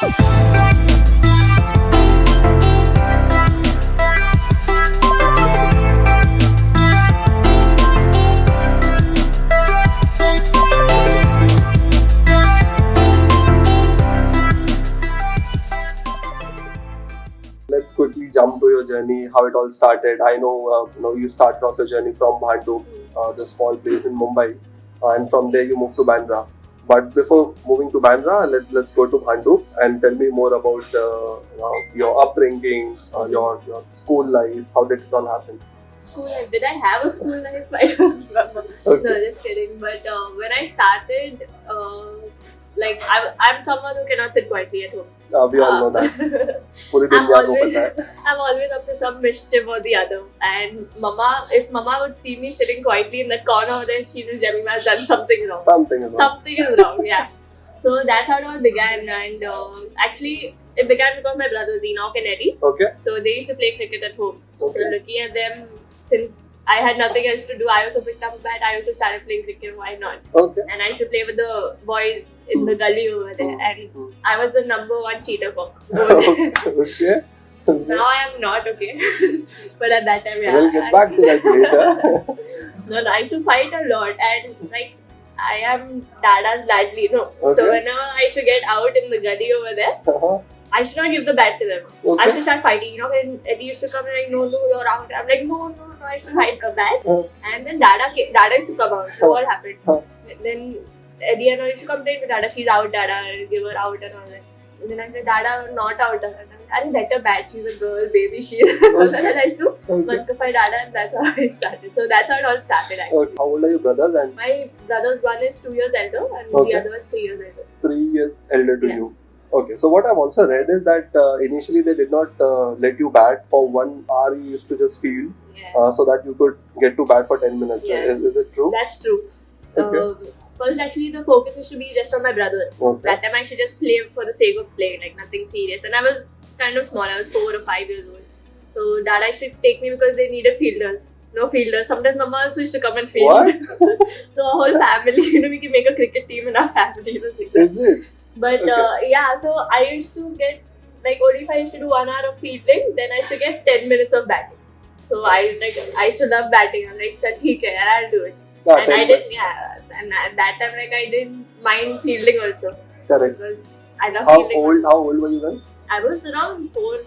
Let's quickly jump to your journey, how it all started. I know, you started off your journey from Bhandup, the small place in Mumbai, and from there you moved to Bandra. But before moving to Bandra, let's go to Bhandup and tell me more about your upbringing, your school life. How did it all happen? School life. Did I have a school life? I don't remember. Okay. No, just kidding. But when I started, I'm someone who cannot sit quietly at home. We all know that. पूरी दुनिया को पता है. I'm always up to some mischief or the other. And if Mama would see me sitting quietly in that corner over there, she knows Jemimah has done something wrong. Something is wrong. Something is wrong, yeah. So that's how it all began. And actually, it began because my brothers, Enoch and Eddie. Okay. So they used to play cricket at home. Okay. So looking at them, since I had nothing else to do, I also picked up a bat. I also started playing cricket. Why not? Okay. And I used to play with the boys in the gully over there. And I was the number one cheater cock over there. Okay. Now I am not, okay. But at that time, yeah. We'll get back to that later. No, I used to fight a lot. And I am Dada's ladly, no. Okay. So whenever I used to get out in the gully over there, I used to not give the bat to them. Okay. I used to start fighting, and Eddie used to come and no, you're out. I'm like, no, I used to fight the bat. And then Dada used to come out. So what happened? Then Eddie and I used to complain to Dada, she's out, Dada, give her out and all that. And then I said, Dada, not out. I let her bat, she's a girl, baby, she is. So then I used to muscify Dada, and that's how I started. So that's how it all started actually. Okay. How old are your brothers? And My brother's one is 2 years elder and Okay. the other is 3 years elder. 3 years elder to Yeah. you. Okay, so what I've also read is that initially they did not let you bat for 1 hour. You used to just field Yeah. so that you could get to bat for 10 minutes. Yeah. Is it true? That's true. Okay. First, actually, the focus used to be just on my brothers. Okay. That time, I should just play for the sake of playing, like nothing serious. And I was kind of small. I was 4 or 5 years old. So, Dada used to take me because they needed fielders. No fielders. Sometimes Mama also used to come and field. What? So, a whole family, we can make a cricket team in our family. Is it? But Okay. yeah, so I used to get, only if I used to do 1 hour of fielding, then I used to get 10 minutes of batting. So I used to love batting. I'm like, "Chal, theek hai, I'll do it." Ah, And 10 I didn't, and at that time, I didn't mind fielding also. Correct. Because I love How fielding. old were you then? I was around 4 or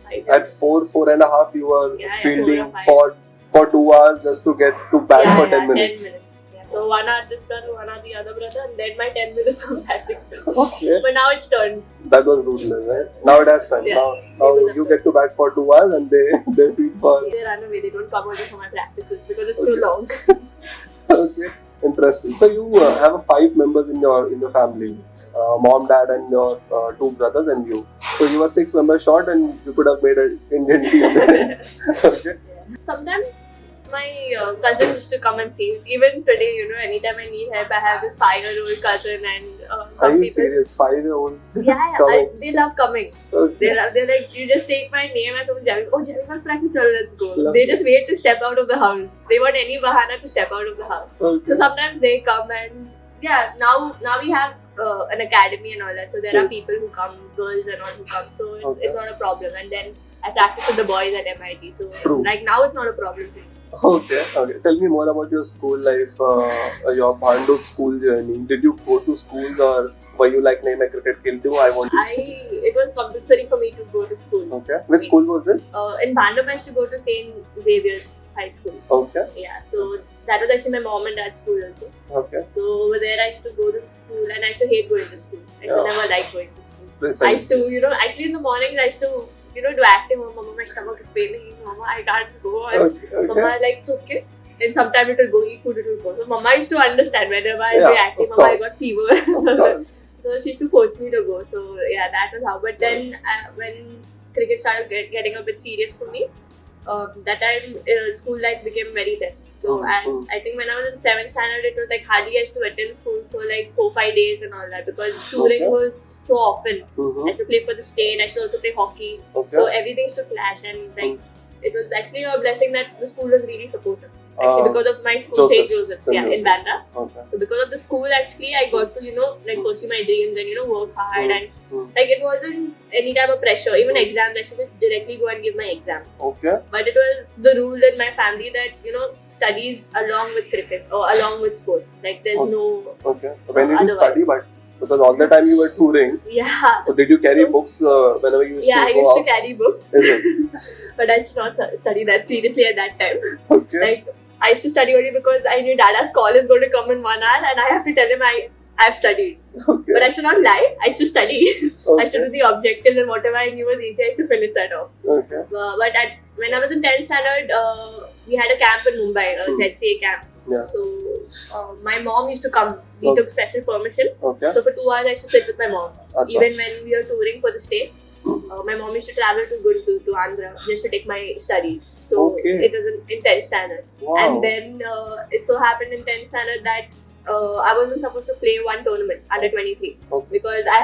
5. At 4 and a half, you were Yeah, 4 fielding or 5. for 2 hours just to get to bat for 10 minutes. 10 minutes. Yeah. So 1 hour this brother, 1 hour the other brother, and then my 10 minutes of batting. Okay. But now it's turned. That was ruthless, right? Now it has turned. Yeah. Now you get to bat for 2 hours and they feed for. They run away. They don't come over for my practices because it's too Okay. long. Okay, interesting. So you have 5 members in your family, mom, dad, and your 2 brothers and you. So you were 6 members short, and you could have made an Indian team. Okay. Sometimes my cousins used to come and field. Even today, anytime I need help, I have this 5-year-old cousin and Are some you people. serious? 5-year-old? Yeah, Coming. they love coming. Okay. They're like, you just take my name and come, Jemimah's practice, let's go. Lovely. They just wait to step out of the house. They want any bahana to step out of the house. Okay. So sometimes they come and now we have an academy and all that. So there are Yes. people who come, girls and all who come. So Okay. it's not a problem. And then I practice with the boys at MIT. So True. now it's not a problem for me. Okay. Tell me more about your school life, your Bhandup school journey. Did you go to schools or were you like, "Nahi, main cricket खेलती हूँ, I want to"? It was compulsory for me to go to school. Okay. Which school was this? In Bhandup, I used to go to St. Xavier's High School. Okay. Yeah, so that was actually my mom and dad's school also. Okay. So over there, I used to go to school and I used to hate going to school. I Yeah. never liked going to school. Precisely. I used to, actually in the mornings, I used to, do acting. Oh, Mama, my stomach is paining. Mama, I can't go. And Okay. Mama, like, it's okay. And sometimes it will go, eat food, it will go. So Mama used to understand whenever I Yeah, do acting, of Mama, I course. got fever. Of course. So she used to force me to go. So yeah, that was how. But then when cricket started getting a bit serious for me, that time school life became very less. So and I think when I was in 7th standard, it was like hardly I used to attend school for like 4-5 days and all that because touring Okay. was so often. I Mm-hmm. used to play for the state. I used to also play hockey. Okay. So everything used to clash and like it was actually a blessing that the school was really supportive. Actually, because of my school, St. Joseph's, in Bandra. Okay. So because of the school, actually, I got to, like pursue my dreams and, work hard. And like it wasn't any type of pressure. Even exams, I should just directly go and give my exams. Okay. But it was the rule in my family that, studies along with cricket or along with sport. Like there's no... Okay. When did you study? But because all the time you were touring. Yeah. So did you carry books whenever you used to go I used to carry books. Is it? But I should not study that seriously at that time. Okay. Like I used to study only because I knew Dada's call is going to come in 1 hour and I have to tell him I've studied. Okay. But I should not lie. I used to study. Okay. I used to do the objective and whatever I knew was easy, I used to finish that off. Okay. But when I was in 10th standard, we had a camp in Mumbai, a ZCA camp. Yeah. So my mom used to come. We took special permission. Okay. So for 2 hours I used to sit with my mom. Achha. Even when we were touring for the state, my mom used to travel to Guntur, to Andhra, just to take my studies. So it was in 10th standard. Wow. And then it so happened in 10th standard that I wasn't supposed to play one tournament under 23 because I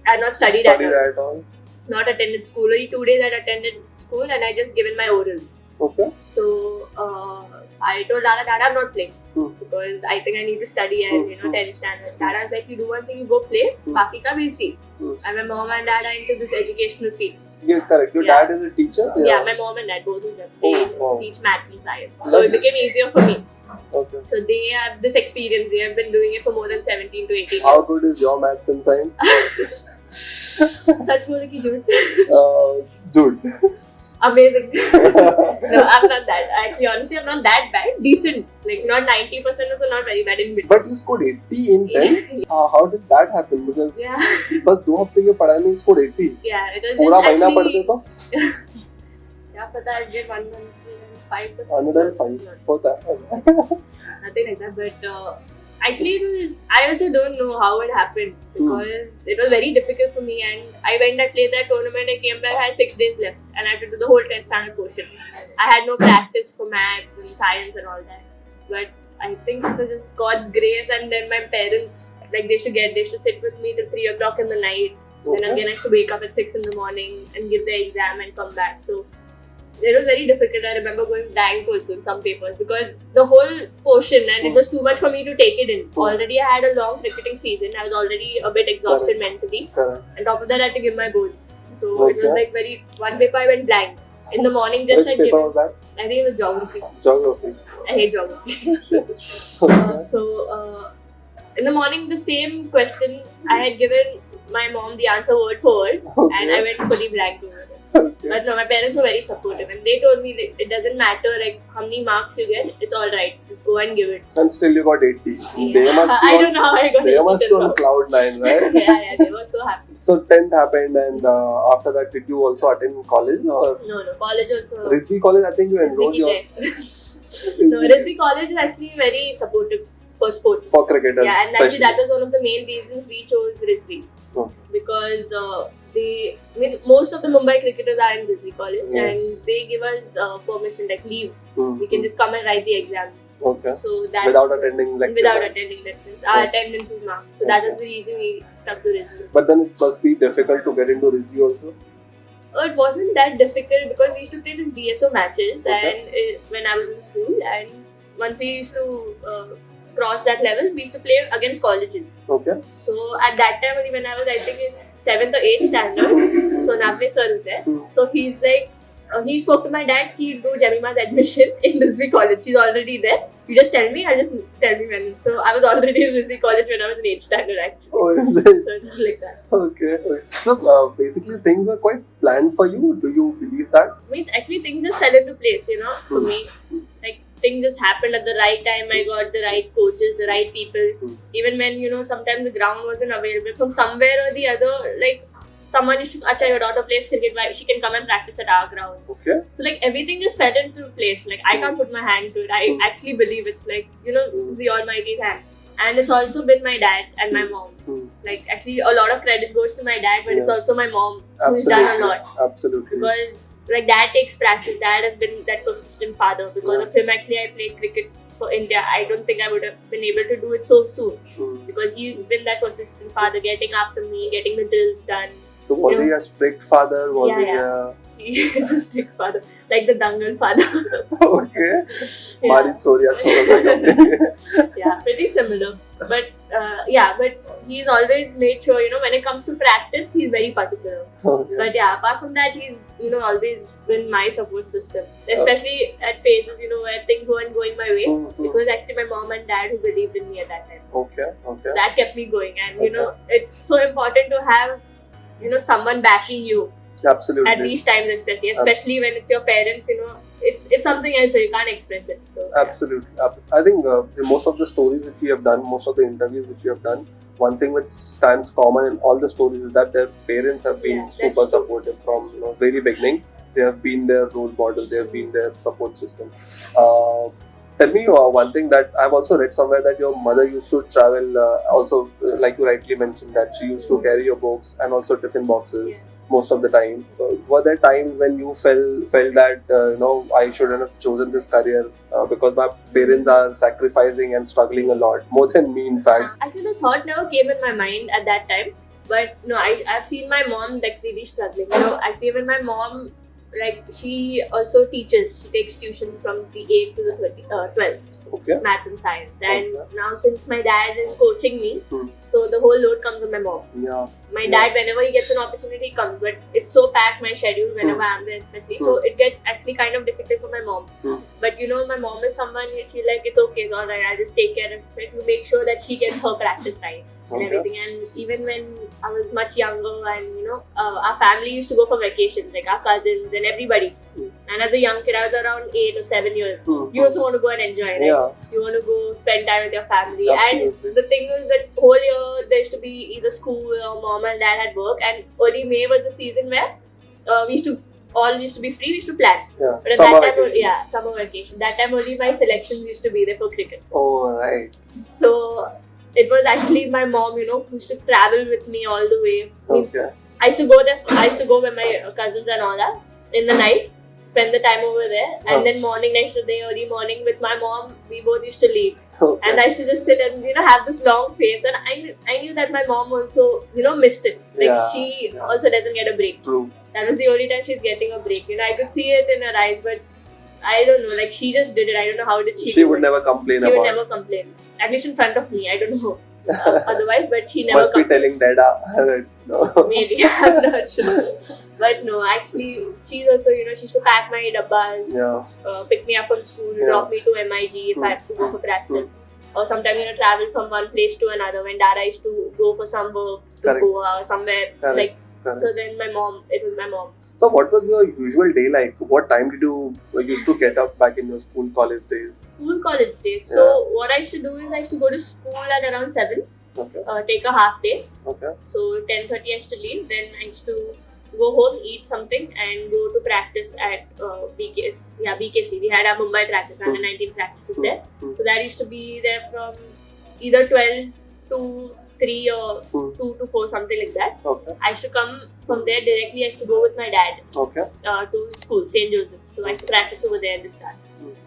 had not studied at all. Not attended school. Only 2 days I attended school and I just given my orals. Okay. So I told Dada, I'm not playing because I think I need to study and 10th standard. Dada was like, you do one thing, you go play. Baki ka we'll see. And my mom and dad are into this educational field. Yeah, correct. Your dad is a teacher? Yeah, my mom and dad, both of them. They teach maths and science. So it became easier for me. Okay. So they have this experience. They have been doing it for more than 17 to 18 years. How good is your maths and science? Such bole ki jhoot. Dude. Amazing. No, I'm not that. Actually, honestly, I'm not that bad. Decent. Like, not 90% or so, not very bad in between. But you scored 80 in 10? How did that happen? Because बस 2 हफ्ते की पढ़ाई में you scored 80. Yeah, it was पूरा just महीना actually... पढ़ते तो? क्या पता, I did 105%. 105 होता है. Nothing like that, but actually, I also don't know how it happened because it was very difficult for me. And I played that tournament, I came back, I had 6 days left, and I had to do the whole 10th standard portion. I had no practice for maths and science and all that. But I think it was just God's grace, and then my parents, like, they used to sit with me till 3 o'clock in the night. Then again, I used to wake up at 6 in the morning and give the exam and come back. So it was very difficult. I remember going blank also in some papers because the whole portion, and it was too much for me to take it in. Already I had a long cricketing season. I was already a bit exhausted mentally. On top of that, I had to give my boards. So it was like one paper I went blank. In the morning, just Which paper was that? I think it was geography. Geography. I hate geography. In the morning, the same question, I had given my mom the answer word for word, and I went fully blank over it. But no, my parents were very supportive, and they told me that it doesn't matter like how many marks you get, it's alright, just go and give it. And still you got 80. Yeah. I don't know how I got 80. They must be on cloud 9, right? yeah, they were so happy. So 10th happened, and after that, did you also attend college? Or? No, college also. Rizvi College, I think you enrolled No, Rizvi College is actually very supportive for sports. For cricketers. Yeah, and actually that was one of the main reasons we chose Rizvi. Okay. Because most of the Mumbai cricketers are in Rizvi College, and they give us permission, like leave. We can just come and write the exams. Okay. So that without attending lectures. Our attendance is marked. So that was the reason we stuck to Rizvi. But then it must be difficult to get into Rizvi also. It wasn't that difficult because we used to play these DSO matches and when I was in school, and once we used to cross that level, we used to play against colleges. Okay. So at that time only, when I was I think in 7th or 8th standard, so Navne sir is there. So he's like, he spoke to my dad, he'd do Jemimah's admission in Rizvi College. She's already there. You just tell me, I'll just tell me when. So I was already in Rizvi College when I was in 8th standard actually. Oh, is it? So it was like that. Okay. So basically things were quite planned for you. Do you believe that? Actually things just fell into place, for me. Like things just happened at the right time. I got the right coaches, the right people. Even when, sometimes the ground wasn't available from somewhere or the other, like someone used to, Acha, your daughter plays cricket, she can come and practice at our grounds. Okay. So like everything just fell into place. Like I can't put my hand to it. I actually believe it's like, the Almighty's hand. And it's also been my dad and my mom. Like actually a lot of credit goes to my dad, but it's also my mom who's done a lot. Absolutely. Because like dad takes practice. Dad has been that persistent father. Because of him actually I played cricket for India. I don't think I would have been able to do it so soon. Because he's been that persistent father, getting after me, getting the drills done. So was he a strict father? Was he a He is a strict father, like the Dangal father. Okay. Yeah. Mari choriya choriya. Yeah, pretty similar. But but he's always made sure, when it comes to practice, he's very particular. Okay. But yeah, apart from that, he's, always been my support system. Especially at phases, where things weren't going my way. It was actually my mom and dad who believed in me at that time. Okay. So that kept me going. And, it's so important to have, someone backing you. Absolutely. At these times, especially when it's your parents, it's something else, so you can't express it. So absolutely. I think most of the stories that we have done, most of the interviews that we have done, one thing which stands common in all the stories is that their parents have been super supportive from very beginning. They have been their role model. They have been their support system. Tell me one thing that I've also read somewhere, that your mother used to travel also, like you rightly mentioned, that she used to carry your books and also tiffin boxes most of the time. Were there times when you felt that I shouldn't have chosen this career because my parents are sacrificing and struggling a lot, more than me in fact? Actually, the thought never came in my mind at that time. But no, I've seen my mom like really struggling. Actually, even my mom, like, she also teaches. She takes tuitions from the 8th to the 12th. Okay. Maths and science. And now since my dad is coaching me, so the whole load comes on my mom. Yeah. My dad, whenever he gets an opportunity, comes. But it's so packed, my schedule, whenever I'm there especially. So it gets actually kind of difficult for my mom. But my mom is someone, she's like, it's okay, it's alright, I'll just take care of it to make sure that she gets her practice right. And everything. And even when I was much younger, and our family used to go for vacations, like our cousins and everybody. And as a young kid, I was around 8 or 7 years. You also want to go and enjoy, right? Yeah. You want to go spend time with your family. Absolutely. And the thing was that whole year there used to be either school or mom and dad had work. And early May was the season where we used to be free. We used to plan. Yeah. But at Summer that time, vacations. summer vacation. That time only my selections used to be there for cricket. Oh, right. So it was actually my mom, who used to travel with me all the way. Means Okay. I used to go there. I used to go with my cousins and all that in the night, spend the time over there, and then early morning with my mom, we both used to leave. Okay. And I used to just sit and have this long face, and I knew that my mom also missed it. Like she also doesn't get a break. True. That was the only time she's getting a break. I could see it in her eyes, but I don't know. Like, she just did it. I don't know how did she. She would never complain about. She would never complain. At least in front of me. I don't know. Otherwise, but she never. Must be telling Dada. No. Maybe. I'm not sure. But no, actually, she's also, she used to pack my dabbas, pick me up from school, drop me to MIG if I have to go for practice. Or sometimes, travel from one place to another. When Dada used to go for some work to Goa or somewhere. Correct. So then it was my mom. So what was your usual day like? What time did you used to get up back in your school, college days? So what I used to do is I used to go to school at around 7. Okay. Take a half day. Okay. So 10:30 I used to leave. Then I used to go home, eat something, and go to practice at BKC. We had our Mumbai practice, under 19 practices there. So that used to be there from either 12 to 3 or 2 to 4, something like that. Okay. I used to come from there directly. I used to go with my dad to school, St. Joseph's. So I used to practice over there at the start.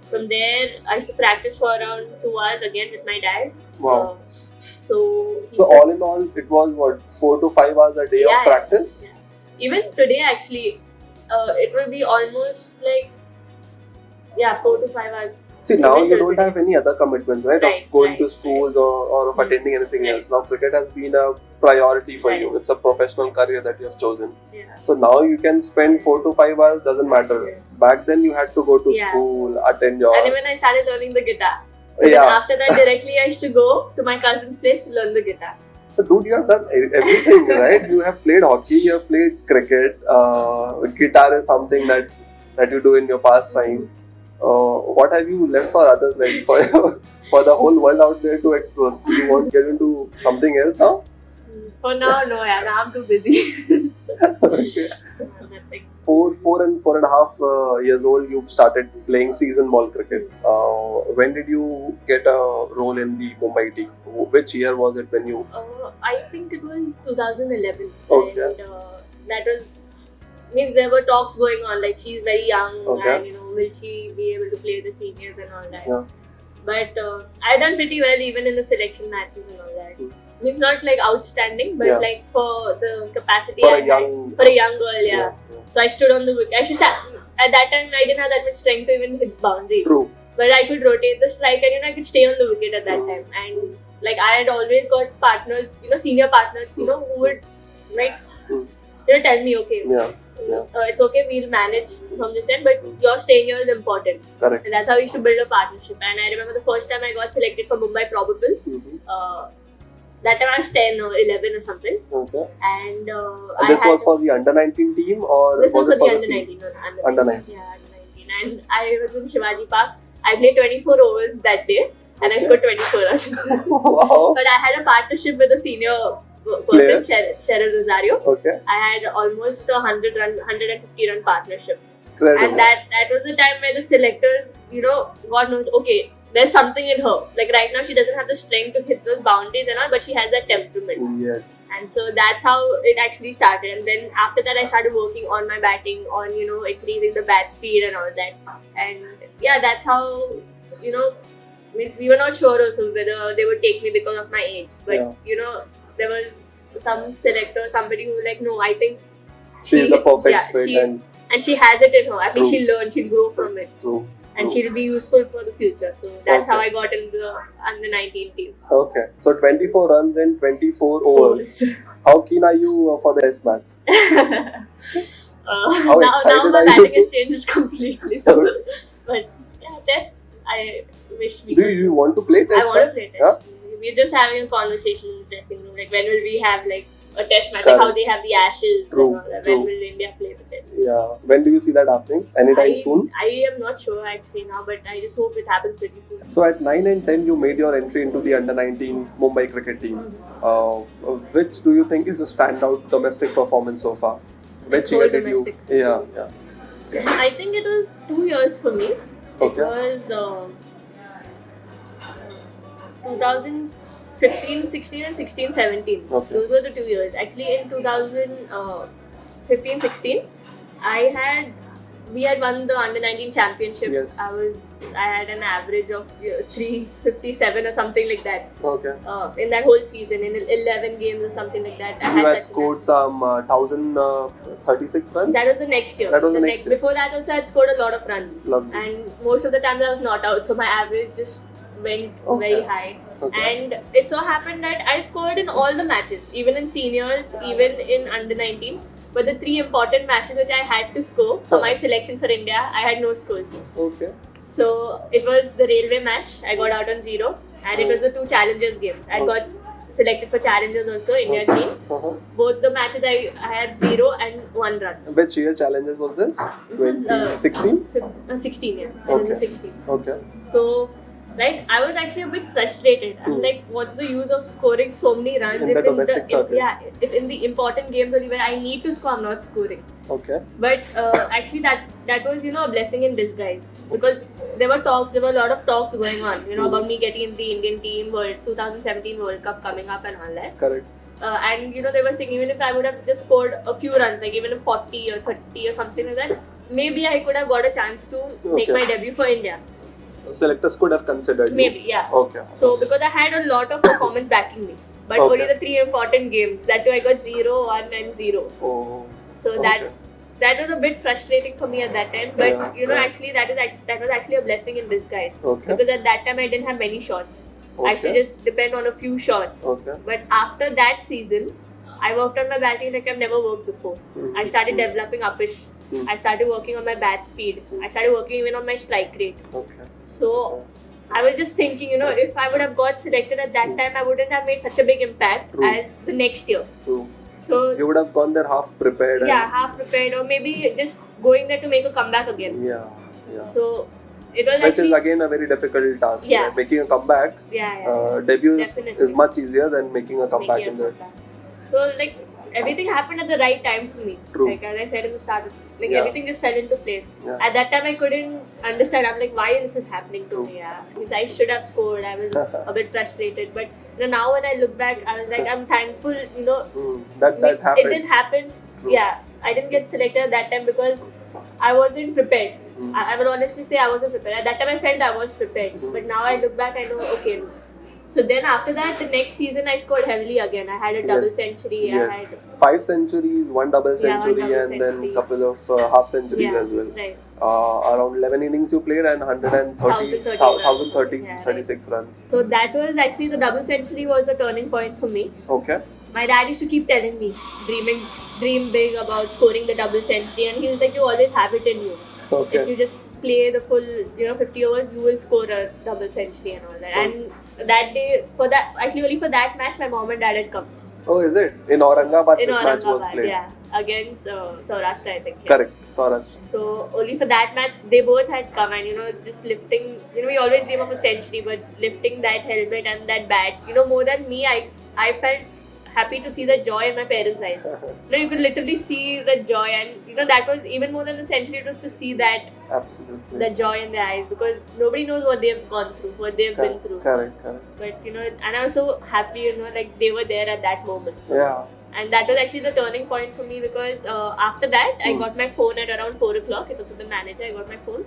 From there, I used to practice for around 2 hours again with my dad. Wow. So all in all, it was 4 to 5 hours a day of practice? Yeah. Even today, actually, it will be almost like 4 to 5 hours. See, now you don't have any other commitments, right? Of going to schools or of attending anything else. Now cricket has been a priority for you. It's a professional career that you have chosen. So now you can spend 4 to 5 hours, doesn't matter. Back then you had to go to school, attend your... And even I started learning the guitar. So then after that, directly I used to go to my cousin's place to learn the guitar. So dude, you have done everything, right? You have played hockey, you have played cricket, guitar is something that you do in your pastime. What have you left for others, like for the whole world out there to explore? Do you want to get into something else now? For now, no, now I'm too busy. Okay. 4.5 years old, you started playing season ball cricket. When did you get a role in the Mumbai team? Which year was it when you? I think it was 2011. Okay. And that was, means there were talks going on, like she's very young and will she be able to play the seniors and all that. Yeah. But I done pretty well even in the selection matches and all that. means not like outstanding, but Yeah. like for the capacity For I a young, had, for a young girl, yeah. yeah. So I stood on the wicket. I should at that time I didn't have that much strength to even hit boundaries. True. But I could rotate the strike and I could stay on the wicket at that time. And like I had always got partners, senior partners, who would like tell me, okay, Yeah. it's okay, we'll manage from this end, but your staying here is important. Correct. And that's how we used to build a partnership. And I remember the first time I got selected for Mumbai Probables. That time I was 10 or 11 or something. Okay. And this was for the under-19 team, or this was for the under-19? Under-19. Yeah, under-19. And I was in Shivaji Park. I played 24 overs that day, and I scored 24 runs. Wow. But I had a partnership with a senior Player? person, Cheryl Rosario. Okay. I had almost a 150 run partnership. Incredible. And that was the time where the selectors, got known, okay, there's something in her. Like right now, she doesn't have the strength to hit those boundaries and all, but she has that temperament. Yes. And so that's how it actually started. And then after that, I started working on my batting, on, increasing the bat speed and all that. And yeah, that's how, means we were not sure also whether they would take me because of my age. But, there was some selector, somebody who was like, no, I think she's the perfect fit. And she has it in her. At least True. she'll learn, she'll grow from it. True. And she'll be useful for the future. So that's Okay. how I got in the under-19 team. Okay. So 24 runs in 24 overs. How keen are you for the test match? Now excited my are batting you? has changed completely. So, but yeah, test, I wish we Do could. you want to play test I want to match? play test. Yeah? We're just having a conversation in the dressing room. Like when will we have like a test match? Correct. Like how they have the Ashes. True, And all that. true. When will India play the test? Yeah. When do you see that happening? Anytime soon? I am not sure actually now, but I just hope it happens pretty soon. So at 9 and 10, you made your entry into the under-19 Mumbai cricket team. Which do you think is a standout domestic performance so far? Which Whole year did domestic. you? Yeah. I think it was 2 years for me. Okay. It was 2015, 16 and 16, 17. Okay. Those were the 2 years. Actually in 2015, 16, we had won the under-19 championship. Yes. I had an average of 357 or something like that. Okay. In that whole season, in 11 games or something like that. You had scored some 1,036 runs? That was the next year. That was the next year. Before that also I had scored a lot of runs. Lovely. And most of the times I was not out, so my average just went very high. Okay. And it so happened that I had scored in all the matches, even in seniors, even in under-19. But the 3 important matches which I had to score for my selection for India, I had no scores. Okay. So it was the railway match, I got out on 0. And it was the 2 challengers games. I got selected for challengers also, India team. Both the matches I had 0 and 1 run. Which year challenges was this? This was 16? 16, yeah. Okay. 16. Okay. So, right, I was actually a bit frustrated. I'm like, what's the use of scoring so many runs In the domestic circuit. if in the important games only where I need to score, I'm not scoring. Okay. But actually, that was a blessing in disguise, because there were a lot of talks going on, about me getting in the Indian team, 2017 World Cup coming up and all that. Correct. And they were saying even if I would have just scored a few runs, like even a 40 or 30 or something like that, maybe I could have got a chance to make my debut for India. Selectors could have considered you. Maybe, yeah. Okay. So because I had a lot of performance backing me, but only the 3 important games. That too, I got 0, 1, and 0. Oh. So that was a bit frustrating for me at that time. But actually, that was actually a blessing in disguise. Okay. Because at that time I didn't have many shots. I used to just depend on a few shots. Okay. But after that season, I worked on my batting like I've never worked before. I started developing upish. I started working on my bat speed. I started working even on my strike rate. Okay. So I was just thinking, if I would have got selected at that time, I wouldn't have made such a big impact as the next year. True. So you would have gone there half prepared. half prepared, or maybe just going there to make a comeback again. Yeah. So it was which is again a very difficult task. Yeah. Right? Making a comeback. Debut is much easier than making a comeback in there. So everything happened at the right time for me. True. Like as I said in the start, everything just fell into place. Yeah. At that time I couldn't understand. I'm like, why this is happening to me? Yeah. Means I should have scored. I was a bit frustrated. But now when I look back, I was like, I'm thankful, that happened. It didn't happen. True. Yeah. I didn't get selected at that time because I wasn't prepared. I will honestly say I wasn't prepared. At that time I felt I was prepared. But now I look back, I know, okay, So then after that, the next season I scored heavily again. I had a double century. Yes. I had 5 centuries, 1 double century, one double and then century. a couple of half centuries as well. Right. Around 11 innings you played and 130, Yeah, 36 runs. So that was actually the double century was a turning point for me. Okay. My dad used to keep telling me, dream big about scoring the double century, and he was like, you always have it in you. Okay. If you just play the full, 50 overs, you will score a double century and all that. And that day, only for that match, my mom and dad had come. Oh, is it? In Aurangabad, this match was played. Yeah, against Saurashtra, I think. Correct, Saurashtra. So only for that match, they both had come, and just lifting. We always dream of a century, but lifting that helmet and that bat, more than me, I felt happy to see the joy in my parents' eyes. You could literally see the joy, and that was even more than the century. It was to see that the joy in their eyes, because nobody knows what they've gone through, what they've been through. Correct. But and I was so happy, like they were there at that moment. Yeah. And that was actually the turning point for me, because after that I got my phone at around 4 o'clock. It was with the manager. I got my phone,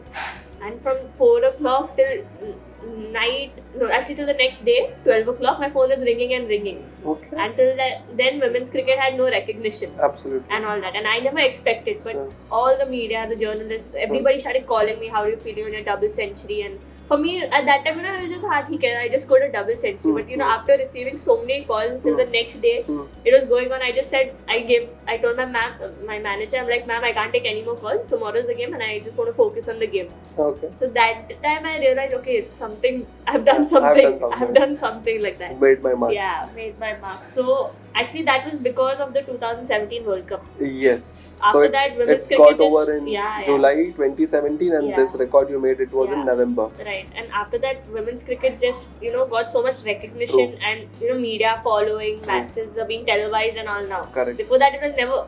and from 4 o'clock till till the next day, 12 o'clock, my phone was ringing and ringing. Okay. Until then, women's cricket had no recognition. Absolutely. And all that. And I never expected, but all the media, the journalists, everybody started calling me, how do you feel in a double century? And for me, at that time, I was just I just scored a double century. But after receiving so many calls till the next day, it was going on. I just said, I told my manager, I'm like, ma'am, I can't take any more calls. Tomorrow's the game, and I just want to focus on the game. Okay. So that time I realized, okay, it's something. I've done something like that. Made my mark. Yeah, made my mark. So actually, that was because of the 2017 World Cup. Yes. After so that, women's it cricket got over in July 2017, and this record you made, it was in November. Right. And after that, women's cricket just got so much recognition. And media following, matches are being televised and all now. Correct. Before that, it was never.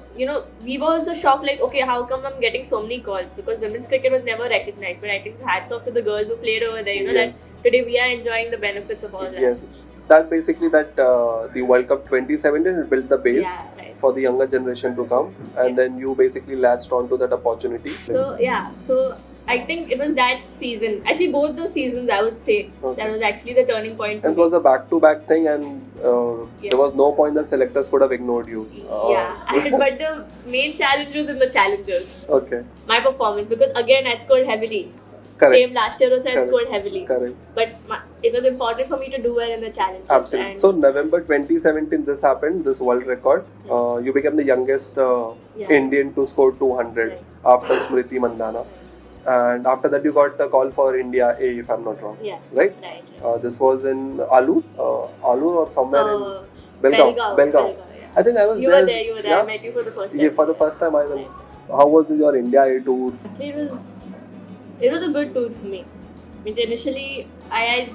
We were also shocked, like, okay, how come I'm getting so many calls? Because women's cricket was never recognized. But I think hats off to the girls who played over there. That today we are enjoying the benefits of all that. Yes. That basically the World Cup 2017, it built the base for the younger generation to come, and then you basically latched onto that opportunity. So I think it was that season. Actually, both those seasons, I would say, that was actually the turning point for me. It was a back-to-back thing, and there was no point the selectors could have ignored you. But the main challenge was in the challengers. Okay. My performance, because again, I scored heavily. Correct. Same last year also I scored heavily. Correct. But it was important for me to do well in the challenge. Absolutely. So November 2017, this happened, this world record. You became the youngest Indian to score 200 after Smriti Mandhana. And after that, you got a call for India A, if I'm not wrong. Yeah. Right? This was in Alur or somewhere in Belgaum. I think I was there. You were there. I met you for the first time. Yeah, for the first time I went. How was your India A tour? It was a good tour for me. Means initially, I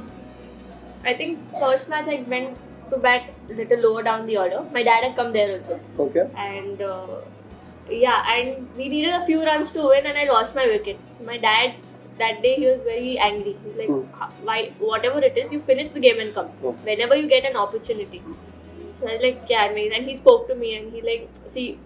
think first match I went to bat a little lower down the order. My dad had come there also. Okay. And and we needed a few runs to win, and I lost my wicket. So my dad, that day, he was very angry. He's like, why, whatever it is, you finish the game and come. Whenever you get an opportunity. So I was like, and he spoke to me, and he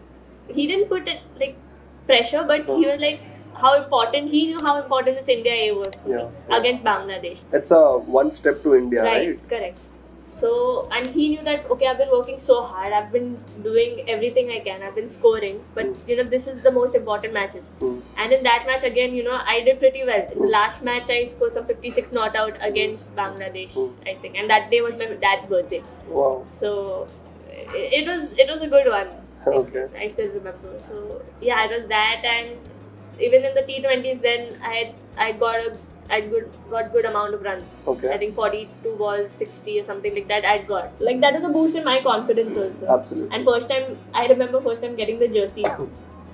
he didn't put it like pressure, but he was like, he knew how important this India A was for me against Bangladesh. It's a one step to India, right? Correct. So, and he knew that, okay, I've been working so hard, I've been doing everything I can, I've been scoring, but this is the most important matches. And in that match again, I did pretty well. In the last match, I scored some 56 not out against Bangladesh, I think, and that day was my dad's birthday. Wow. So, it was a good one. Okay. I still remember. So, it was that, and even in the T20s, then I got good amount of runs. Okay. I think 42 balls, 60 or something like that I'd got. Like, that was a boost in my confidence also. Absolutely. And I remember first time getting the jersey.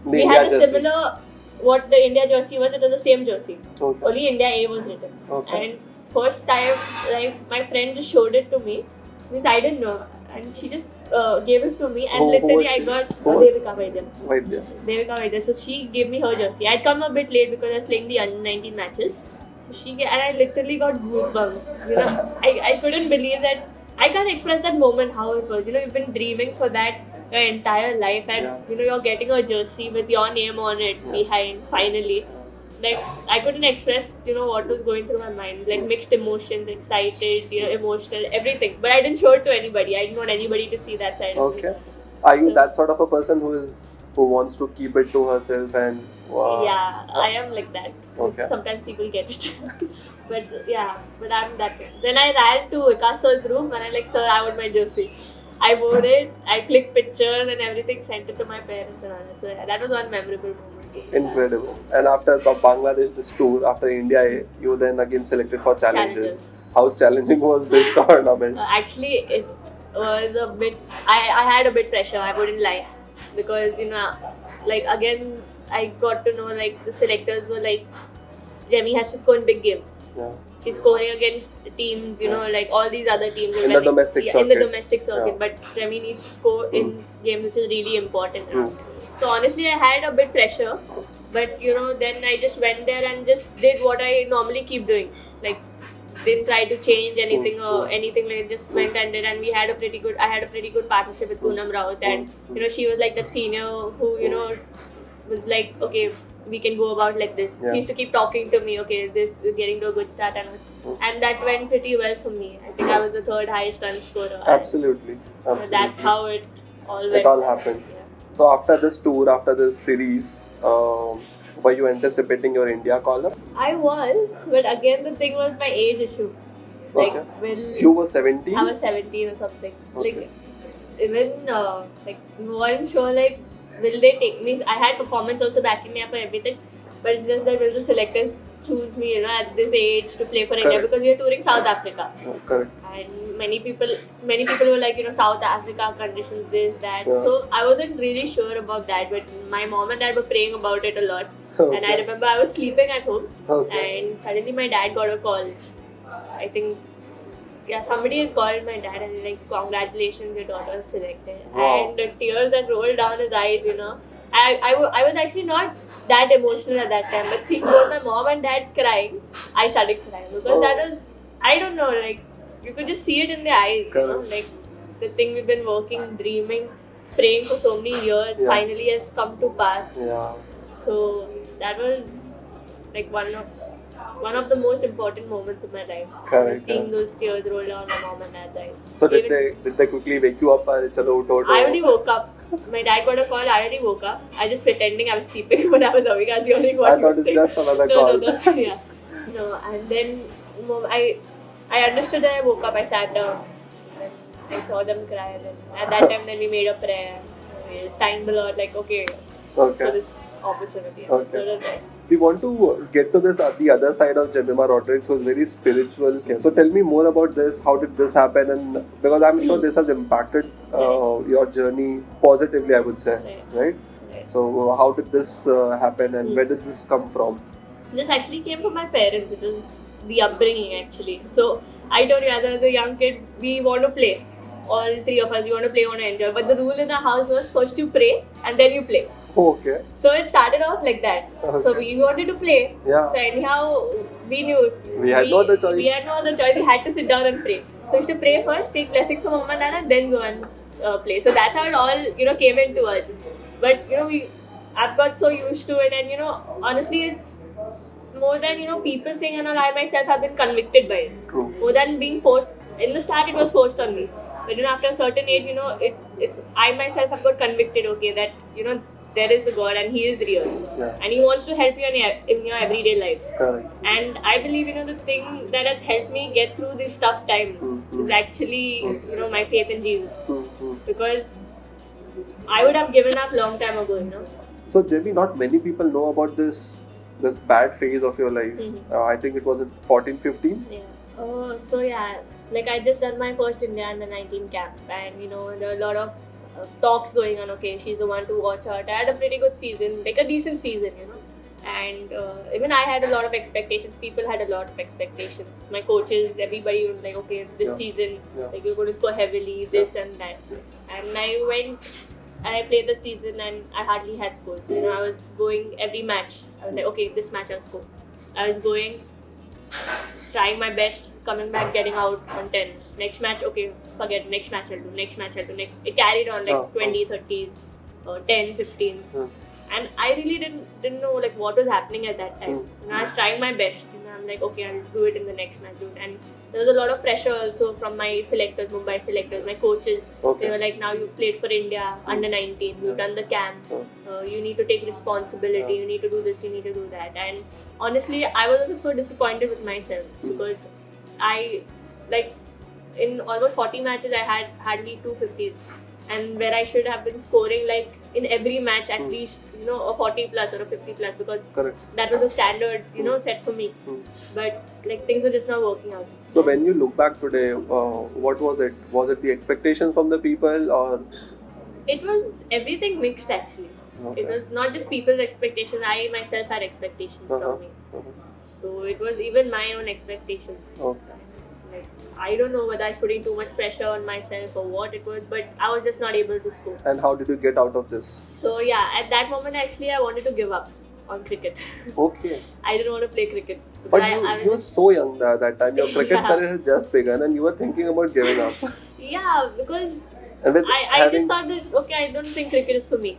We had a similar, what the India jersey was, it was the same jersey. Okay. Only India A was written. Okay. And first time, my friend just showed it to me. Means I didn't know. And she just gave it to me, and literally I got Devika Vaidya. So she gave me her jersey. I'd come a bit late because I was playing the under-19 matches. So and I literally got goosebumps. I couldn't believe that. I can't express that moment how it was. You've been dreaming for that your entire life, and you're getting a jersey with your name on it behind finally. like I couldn't express, what was going through my mind. Like mixed emotions, excited, emotional, everything. But I didn't show it to anybody. I didn't want anybody to see that side of me. Okay. Are you So- that sort of a person who wants to keep it to herself and? Yeah, I am like that. Okay. Sometimes people get it. but I'm that kind. Then I ran to Vikas's room and I like, sir, I want my jersey. I wore it, I clicked pictures and everything, sent it to my parents and all. So yeah, that was one memorable moment. Incredible. And after the Bangladesh, this tour, after India, you then again selected for challenges. How challenging was this tournament? Actually, it was a bit, I had a bit pressure, I wouldn't lie. Because, like again, I got to know like the selectors were like, Jemmy has to score in big games. Yeah. She's scoring against teams, like all these other teams. In the domestic circuit. In the domestic circuit. Yeah. But Jemmy needs to score in games which is really important. True. So honestly, I had a bit pressure. But, then I just went there and just did what I normally keep doing. Like, didn't try to change anything or anything, like just went and did. And I had a pretty good partnership with Poonam Raut. And, she was like that senior who, was like, okay, we can go about like this. Yeah. She used to keep talking to me, okay, this is getting to a good start, and that went pretty well for me. I think I was the third highest run scorer. Absolutely. That's how it all went. It all happened. Yeah. So after this tour, after this series, were you anticipating your India call-up? I was, but again the thing was my age issue. Like, Okay. You were 17? I was 17 or something. Okay. Like, even weren't sure like, will they take me? I had performance also backing me up and everything, but it's just that will the selectors choose me, at this age to play for India, Correct. because we are touring South Africa. Oh, correct. And many people were like, South Africa conditions, this, that. Yeah. So I wasn't really sure about that, but my mom and dad were praying about it a lot. Okay. And I remember I was sleeping at home, Okay. and suddenly my dad got a call. I think, somebody had called my dad and like, congratulations, your daughter is selected. Wow. And the tears that rolled down his eyes, I was actually not that emotional at that time, but seeing both my mom and dad crying, I started crying, because that was, I don't know, like, you could just see it in their eyes, Correct. like the thing we've been working, dreaming, praying for so many years, Yeah. finally has come to pass. Yeah. So that was like one of the most important moments of my life. Correct, Seeing correct. those tears roll down my mom and dad's eyes. So did Even- they quickly wake you up? Chalo, utho, utho. I already woke up. My dad got a call. I already woke up. I was pretending I was sleeping, but I was awake. I was yawning. I thought it's just another call. No. Yeah. No, and then I understood that I woke up. I sat down. And I saw them cry. And then, at that time, then we made a prayer. We thanked the Lord, like, okay, for Okay. this opportunity. Okay. So it was nice. We want to get to this the other side of Jemimah Rodrigues, who is very spiritual. So tell me more about this. How did this happen? And because I'm sure this has impacted your journey positively, I would say, right? Right. So how did this happen, and where did this come from? This actually came from my parents. It was the upbringing, actually. So I told you, as a young kid, we want to play. All three of us, we want to play, want to enjoy. But the rule in the house was first you pray and then you play. Okay. So it started off like that. So we wanted to play. Yeah. So anyhow, we knew. We had no other choice. We had no other choice. We had to sit down and pray. So we used to pray first, take blessings from Mama and Dad, and then go and play. So that's how it all, came into us. But, I've got so used to it, and, honestly, it's more than, people saying, and all, I myself have been convicted by it. True. More than being forced. In the start, it was forced on me. But after a certain age, it's I myself have got convicted, okay, that, there is a God and He is real. Yeah. And He wants to help you in your everyday life. Correct. And I believe, the thing that has helped me get through these tough times is actually, my faith in Jesus. Because I would have given up long time ago, So Jemmy, not many people know about this bad phase of your life. I think it was in 14, 15. Yeah. Oh, so yeah, like I just done my first India under 19 camp, and there were a lot of talks going on. Okay, she's the one to watch out. I had a pretty good season, like a decent season, and even I had a lot of expectations. People had a lot of expectations. My coaches, everybody was like, okay, this season, like you're going to score heavily, this and that. And I went and I played the season, and I hardly had scores. I was going every match. I was like, okay, this match I'll score. I was going, trying my best, coming back, getting out on 10. Next match, okay, forget, next match I'll do, next match I'll do. It carried on like 20, 30s, 10, 15s. and I really didn't know like what was happening at that time. I was trying my best. I'm like, okay, I'll do it in the next match, dude. And there was a lot of pressure also from my selectors, Mumbai selectors, my coaches. Okay. They were like, now you've played for India under 19, you've done the camp, you need to take responsibility, you need to do this, you need to do that. And honestly, I was also so disappointed with myself because I, like, in almost 40 matches, I had hardly 250s. And where I should have been scoring like in every match at least, a 40 plus or a 50 plus, because that was the standard, set for me. But like things are just not working out. So when you look back today, what was it? Was it the expectations from the people, or? It was everything mixed actually. Okay. It was not just people's expectations. I myself had expectations from me. So it was even my own expectations. Okay. Like, I don't know whether I was putting too much pressure on myself or what it was, but I was just not able to score. And how did you get out of this? So yeah, at that moment actually I wanted to give up on cricket. Okay. I didn't want to play cricket. But you were so young that time. Your cricket career had just begun and you were thinking about giving up. Yeah, because I just thought that, okay, I don't think cricket is for me.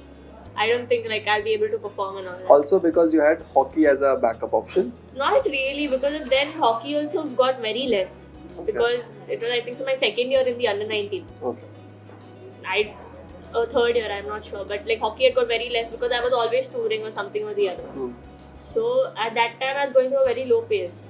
I don't think like I'll be able to perform and all that. Also because you had hockey as a backup option? Not really, because then hockey also got very less. Okay. Because it was, I think, so my second year in the under 19. Okay. Third year, I'm not sure. But like hockey had got very less because I was always touring or something or the other. So at that time I was going through a very low phase.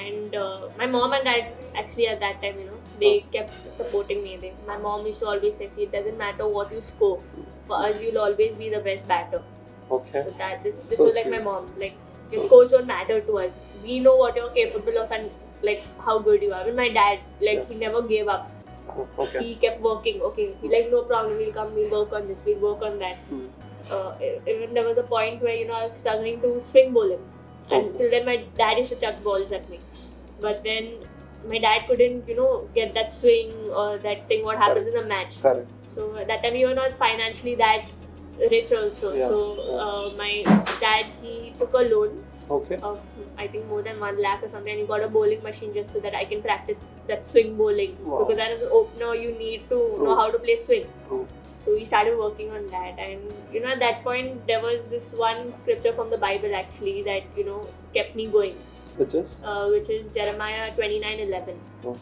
And my mom and dad actually at that time, they kept supporting me. My mom used to always say, see, it doesn't matter what you score. For us, you'll always be the best batter. Okay. So this was like my mom. Like, your scores don't matter to us. We know what you're capable of and like how good you are. Even my dad, like he never gave up. Okay. He kept working. Okay, he like, no problem, we'll come, we'll work on this, we'll work on that. Even there was a point where I was struggling to swing bowling, and till then my dad used to chuck balls at me. But then my dad couldn't, get that swing or that thing what happens in a match. Correct. So at that time we were not financially that rich also. So my dad, he took a loan. Okay. Of I think more than 1 lakh or something, and he got a bowling machine just so that I can practice that swing bowling. Wow. Because as an opener, you need to know how to play swing. So we started working on that, and at that point there was this one scripture from the Bible actually that kept me going. Which is Jemimah 29:11.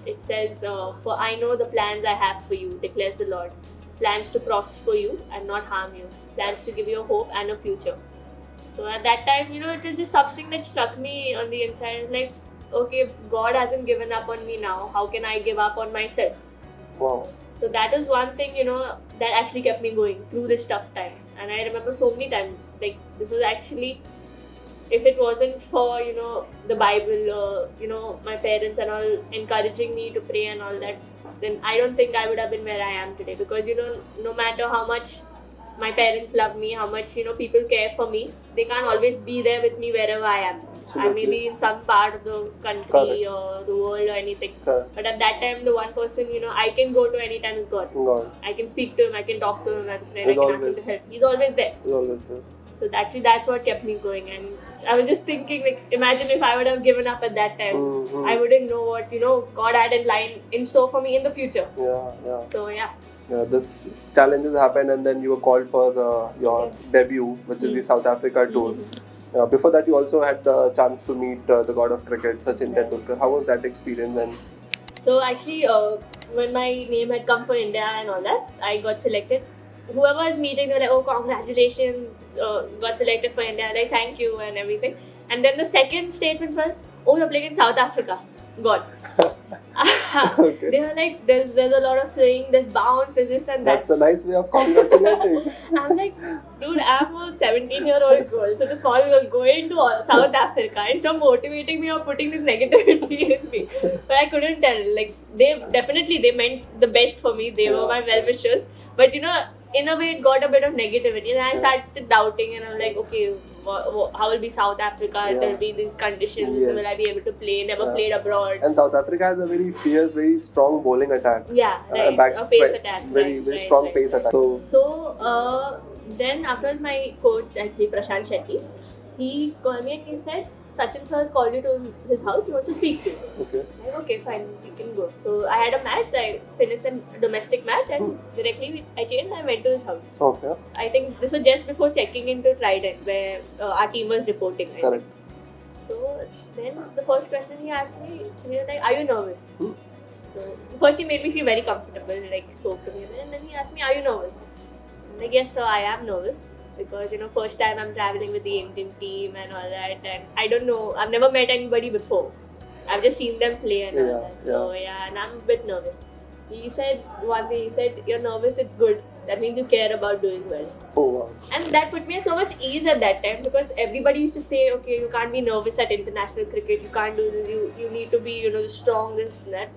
It says, "For I know the plans I have for you, declares the Lord. Plans to prosper you and not harm you. Plans to give you a hope and a future." So at that time, it was just something that struck me on the inside. Like, okay, if God hasn't given up on me now, how can I give up on myself? Wow. So that is one thing, that actually kept me going through this tough time. And I remember so many times, like, this was actually, if it wasn't for, the Bible or, my parents and all encouraging me to pray and all that, then I don't think I would have been where I am today. Because, no matter how much my parents love me, how much people care for me, they can't always be there with me wherever I am. Absolutely. I may be in some part of the country or the world or anything. But at that time, the one person I can go to anytime is God. I can speak to him, I can talk to him as a friend, I can ask him to help. He's always there. So actually that's what kept me going. And I was just thinking, like, imagine if I would have given up at that time. I wouldn't know what God had in store for me in the future. Yeah. So yeah. Yeah, this challenges happened, and then you were called for your debut, which is the South Africa tour. Before that, you also had the chance to meet the god of cricket, Sachin Tendulkar. How was that experience? And so actually, when my name had come for India and all that, I got selected. Whoever was meeting, they were like, "Oh, congratulations, got selected for India." Like, thank you and everything. And then the second statement was, "Oh, you're playing in South Africa." God. Okay. They were like, there's a lot of swing, there's bounce, there's this and that. That's a nice way of congratulating. I'm like, dude, I'm a 17-year-old girl, so the small girl going to South Africa, and from motivating me or putting this negativity in me. But I couldn't tell. Like, they meant the best for me. They were my well-wishers. But in a way, it got a bit of negativity, and I started doubting, and I'm like, okay, how will be South Africa? There'll be these conditions. Will I be able to play? Never played abroad. And South Africa has a very fierce, very strong bowling attack. Yeah, right. A pace attack. Very strong pace attack. So then afterwards, my coach, actually Prashant Shetty, he called me and he said, Sachin sir has called you to his house, he wants to speak to you. Okay. Like, okay, fine, we can go. So I had a match, I finished a domestic match, and directly I changed and I went to his house. Okay. I think this was just before checking into Trident, where our team was reporting. I Correct. think. So then the first question he asked me, he was like, "Are you nervous?" Hmm. So first he made me feel very comfortable, like spoke to me, and then he asked me, "Are you nervous?" I'm like, "Yes, sir, I am nervous." Because first time I'm traveling with the Indian team and all that, and I don't know, I've never met anybody before. I've just seen them play and all that. So yeah, and I'm a bit nervous. He said one thing, he said, "You're nervous, it's good. That means you care about doing well." Oh wow. And that put me at so much ease at that time, because everybody used to say, okay, you can't be nervous at international cricket, you can't do this, you need to be, strong, this and that.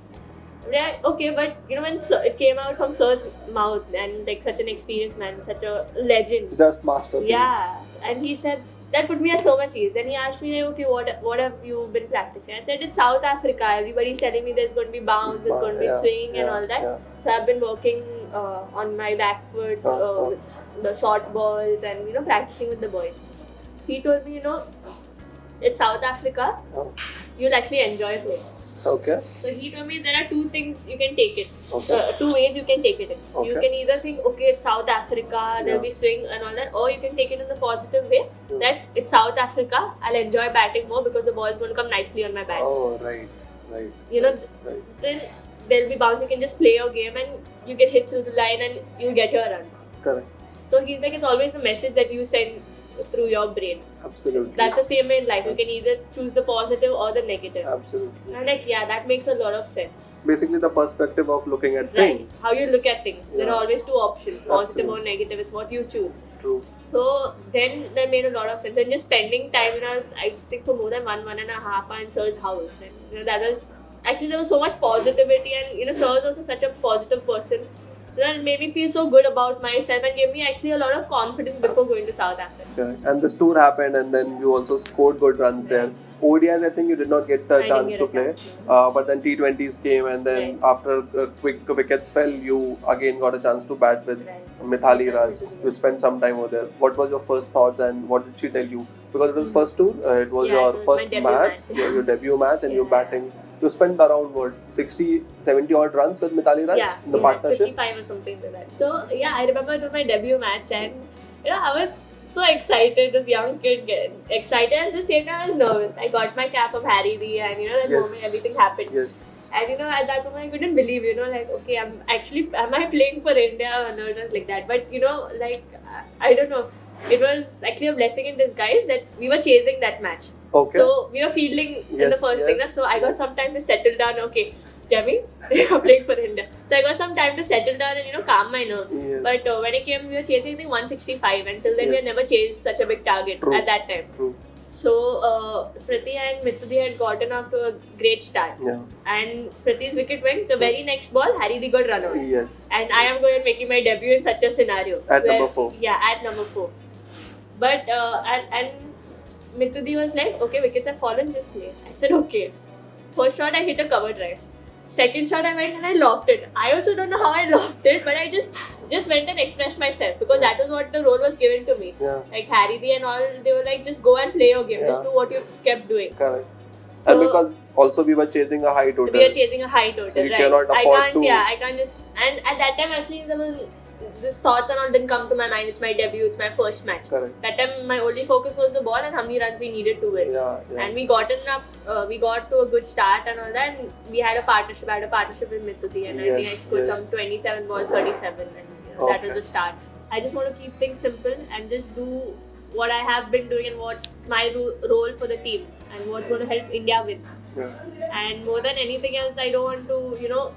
Yeah, okay, but when it came out from Sir's mouth, and like such an experienced man, such a legend. Just masterpiece. Yeah, and he said that put me at so much ease. Then he asked me, like, okay, what have you been practicing? I said, it's South Africa. Everybody's telling me there's going to be bounce, there's going to be swing and all that. Yeah. So I've been working on my back foot with the short balls and practicing with the boys. He told me, it's South Africa. You'll actually enjoy playing. Okay. So he told me there are two things you can take it. Okay. Two ways you can take it in. Okay. You can either think, okay, it's South Africa, there'll be swing and all that, or you can take it in the positive way that it's South Africa, I'll enjoy batting more because the ball's going to come nicely on my bat. Oh, right. Right. Then there'll be bounce, you can just play your game and you can hit through the line and you'll get your runs. Correct. So he's like, it's always the message that you send through your brain. Absolutely. That's the same way in life. You can either choose the positive or the negative. Absolutely. And like, yeah, that makes a lot of sense. Basically, the perspective of looking at Right. things. How you look at things. There Yeah. are always two options, positive or Absolutely. negative. It's what you choose. True. So then that made a lot of sense. And just spending time I think for more than 1.5 hours in Sir's house. And that was actually, there was so much positivity, and Sir is also such a positive person. It made me feel so good about myself and gave me actually a lot of confidence before going to South Africa. Correct. And this tour happened, and then you also scored good runs there. ODIs, I think you did not get the I chance didn't to get a play. chance, But then T20s came, and then after quick wickets fell, you again got a chance to bat with Mithali Raj. You spent some time over there. What was your first thoughts, and what did she tell you? Because it was first tour, it was Yeah, your it was my first debut match, match. your debut match, and you're Yeah. batting. You spent around 60, 70 odd runs with Mithali Raj in the partnership? 55 or something like that. So yeah, I remember it was my debut match, and I was so excited, this young kid excited, and at the same time I was nervous. I got my cap of Harry D, and that Yes. moment everything happened. Yes. And at that moment I couldn't believe, like, okay, am I playing for India? Or no, it was like that. But like, I don't know. It was actually a blessing in disguise that we were chasing that match. Okay. So we were fielding in the first thing. So I got some time to settle down. Okay, Jemmy, you're playing for India. So I got some time to settle down and calm my nerves. Yes. But when I came, we were chasing, I think, 165. Until then, we had never chased such a big target True. at that time. True. So Smriti and Mitudi had gotten off to a great start. Yeah. And Smriti's wicket went. The very next ball, Harry D got run out. Yes. And I am going and making my debut in such a scenario. At number 4. Yeah, at number 4. But and Mitudi was like, okay, wickets have fallen, just play. I said, okay. First shot, I hit a cover drive. Second shot, I went and I lofted. I also don't know how I lofted, but I just went and expressed myself, because that was what the role was given to me. Yeah. Like Harry D and all, they were like, just go and play your game. Just do what you kept doing. Correct. So, And because also we were chasing a high total. we are chasing a high total, So you right? cannot afford to- I can't just. And at that time, actually, there was this thoughts and all didn't come to my mind. It's my debut. It's my first match. Correct. That time, my only focus was the ball and how many runs we needed to win. Yeah. And we got enough. We got to a good start and all that. And we had a partnership. I had a partnership with Mitudi, and I think I scored some 27 balls, 37, and that was the start. I just want to keep things simple and just do what I have been doing and what's my role for the team and what's going to help India win. Yeah. And more than anything else, I don't want to,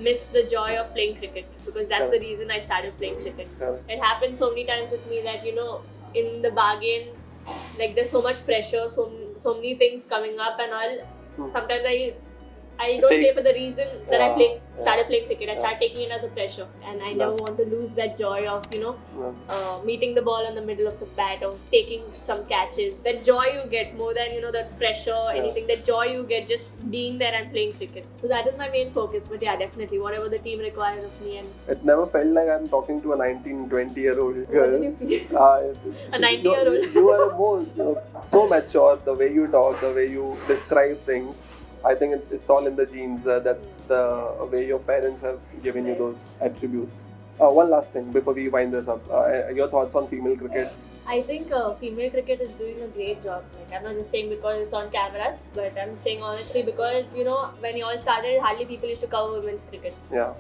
miss the joy of playing cricket, because that's the reason I started playing cricket. It happened so many times with me that, in the bargain, like there's so much pressure, so many things coming up and all. Sometimes I don't play for the reason that I Yeah. started playing cricket. I started taking it as a pressure, and I never want to lose that joy of meeting the ball in the middle of the bat or taking some catches. That joy you get more than that pressure, anything. That joy you get just being there and playing cricket. So that is my main focus. But yeah, definitely whatever the team requires of me. And It never felt like I'm talking to a 19, 20-year-old girl. what did you feel? A 90-year-old. You are so mature, the way you talk, the way you describe things. I think it's all in the genes. That's the way your parents have given you those attributes. One last thing before we wind this up. Your thoughts on female cricket? I think female cricket is doing a great job. Like, I'm not just saying because it's on cameras, but I'm saying honestly because when you all started, hardly people used to cover women's cricket. Yeah.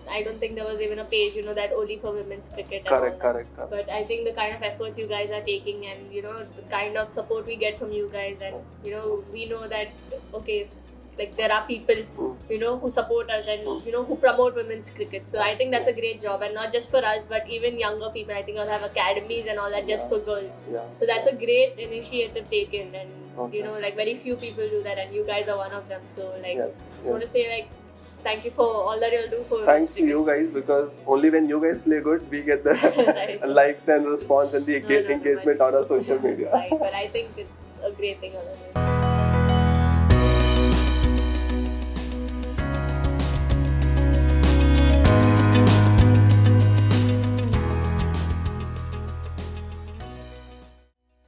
I don't think there was even a page that only for women's cricket. Correct. But I think the kind of efforts you guys are taking, and the kind of support we get from you guys, and we know that like there are people who support us and who promote women's cricket. So I think that's a great job, and not just for us but even younger people. I think I'll have academies and all that just for girls. So that's a great initiative taken, and like very few people do that, and you guys are one of them. So just want to say thank you for all that you'll do for thanks to you guys, because only when you guys play good we get the right. likes and response and the engagement on our social media. Right, but I think it's a great thing.